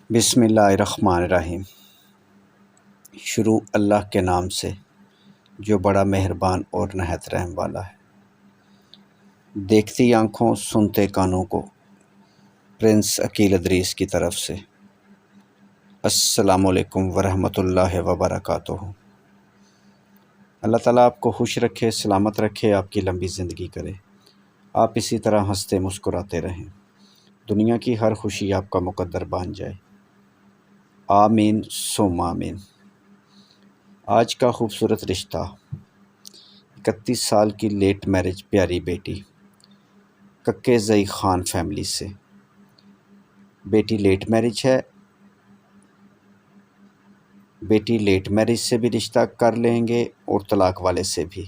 بسم اللہ الرحمن الرحیم۔ شروع اللہ کے نام سے جو بڑا مہربان اور نہایت رحم والا ہے۔ دیکھتی آنکھوں سنتے کانوں کو، پرنس عقیل ادریس کی طرف سے۔ السلام علیکم ورحمۃ اللہ وبرکاتہ۔ اللہ تعالیٰ آپ کو خوش رکھے، سلامت رکھے، آپ کی لمبی زندگی کرے، آپ اسی طرح ہنستے مسکراتے رہیں، دنیا کی ہر خوشی آپ کا مقدر بن جائے، آمین ثم آمین۔ آج کا خوبصورت رشتہ، 31 سال کی لیٹ میرج پیاری بیٹی ککے زئی خان فیملی سے۔ بیٹی لیٹ میرج ہے، بیٹی لیٹ میرج سے بھی رشتہ کر لیں گے اور طلاق والے سے بھی۔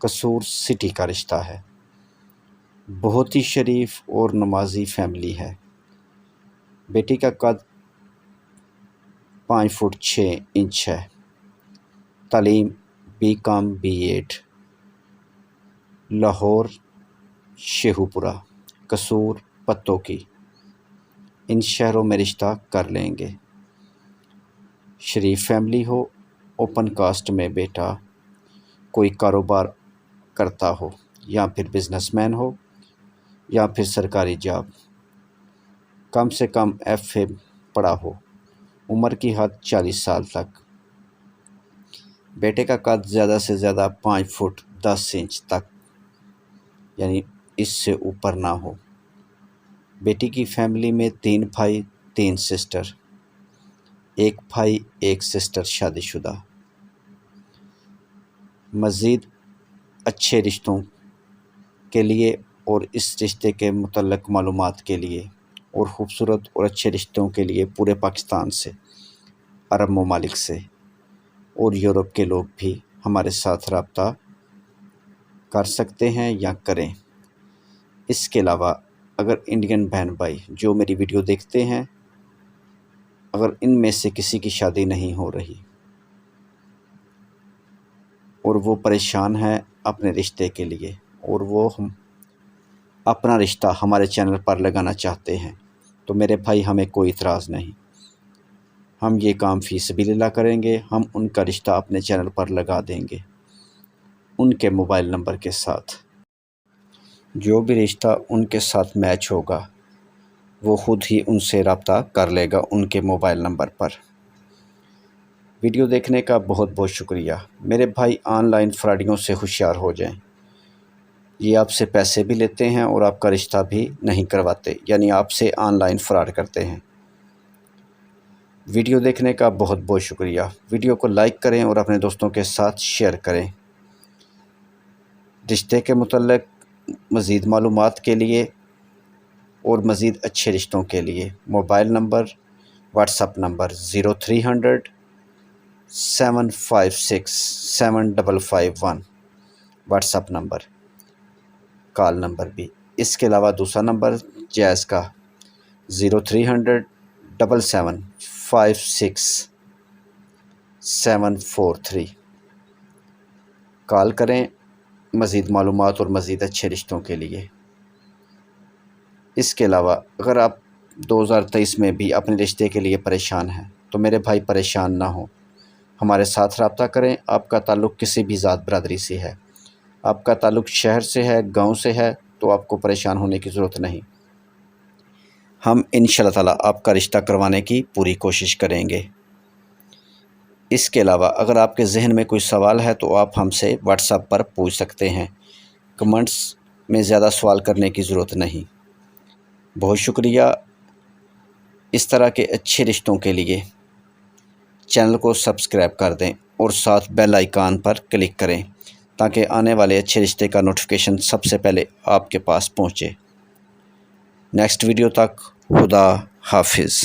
قصور سٹی کا رشتہ ہے، بہت ہی شریف اور نمازی فیملی ہے۔ بیٹی کا قد 5 فٹ 6 انچ ہے، تعلیم BCom B.Ed، لاہور شیخو پورہ، قصور پتوں کی۔ ان شہروں میں رشتہ کر لیں گے۔ شریف فیملی ہو، اوپن کاسٹ میں بیٹا کوئی کاروبار کرتا ہو، یا پھر بزنس مین ہو، یا پھر سرکاری جاب، کم سے کم FA پڑھا ہو، عمر کی حد 40 سال تک۔ بیٹے کا قد زیادہ سے زیادہ 5 فٹ 10 انچ تک، یعنی اس سے اوپر نہ ہو۔ بیٹی کی فیملی میں 3 بھائی 3 سسٹر، 1 بھائی 1 سسٹر شادی شدہ۔ مزید اچھے رشتوں کے لیے اور اس رشتے کے متعلق معلومات کے لیے اور خوبصورت اور اچھے رشتوں کے لیے پورے پاکستان سے، عرب ممالک سے اور یورپ کے لوگ بھی ہمارے ساتھ رابطہ کر سکتے ہیں یا کریں۔ اس کے علاوہ اگر انڈین بہن بھائی جو میری ویڈیو دیکھتے ہیں، اگر ان میں سے کسی کی شادی نہیں ہو رہی اور وہ پریشان ہے اپنے رشتے کے لیے، اور وہ اپنا رشتہ ہمارے چینل پر لگانا چاہتے ہیں، تو میرے بھائی ہمیں کوئی اعتراض نہیں، ہم یہ کام فی سبیل اللہ کریں گے۔ ہم ان کا رشتہ اپنے چینل پر لگا دیں گے ان کے موبائل نمبر کے ساتھ۔ جو بھی رشتہ ان کے ساتھ میچ ہوگا وہ خود ہی ان سے رابطہ کر لے گا ان کے موبائل نمبر پر۔ ویڈیو دیکھنے کا بہت بہت شکریہ۔ میرے بھائی آن لائن فراڈیوں سے ہوشیار ہو جائیں، یہ آپ سے پیسے بھی لیتے ہیں اور آپ کا رشتہ بھی نہیں کرواتے، یعنی آپ سے آن لائن فراڈ کرتے ہیں۔ ویڈیو دیکھنے کا بہت بہت شکریہ۔ ویڈیو کو لائک کریں اور اپنے دوستوں کے ساتھ شیئر کریں۔ رشتے کے متعلق مزید معلومات کے لیے اور مزید اچھے رشتوں کے لیے mobile number, what's app number 0300 756 7551، what's app number, call number بھی۔ اس کے علاوہ دوسرا نمبر جائز کا 0300 77 56 743، کال کریں مزید معلومات اور مزید اچھے رشتوں کے لیے۔ اس کے علاوہ اگر آپ 2023 میں بھی اپنے رشتے کے لیے پریشان ہیں تو میرے بھائی پریشان نہ ہوں، ہمارے ساتھ رابطہ کریں۔ آپ کا تعلق کسی بھی ذات برادری سے ہے، آپ کا تعلق شہر سے ہے، گاؤں سے ہے، تو آپ کو پریشان ہونے کی ضرورت نہیں۔ ہم انشاءاللہ تعالیٰ آپ کا رشتہ کروانے کی پوری کوشش کریں گے۔ اس کے علاوہ اگر آپ کے ذہن میں کوئی سوال ہے تو آپ ہم سے واٹس ایپ پر پوچھ سکتے ہیں، کمنٹس میں زیادہ سوال کرنے کی ضرورت نہیں۔ بہت شکریہ۔ اس طرح کے اچھے رشتوں کے لیے چینل کو سبسکرائب کر دیں اور ساتھ بیل آئیکن پر کلک کریں تاکہ آنے والے اچھے رشتے کا نوٹیفیکیشن سب سے پہلے آپ کے پاس پہنچے۔ نیکسٹ ویڈیو تک خدا حافظ۔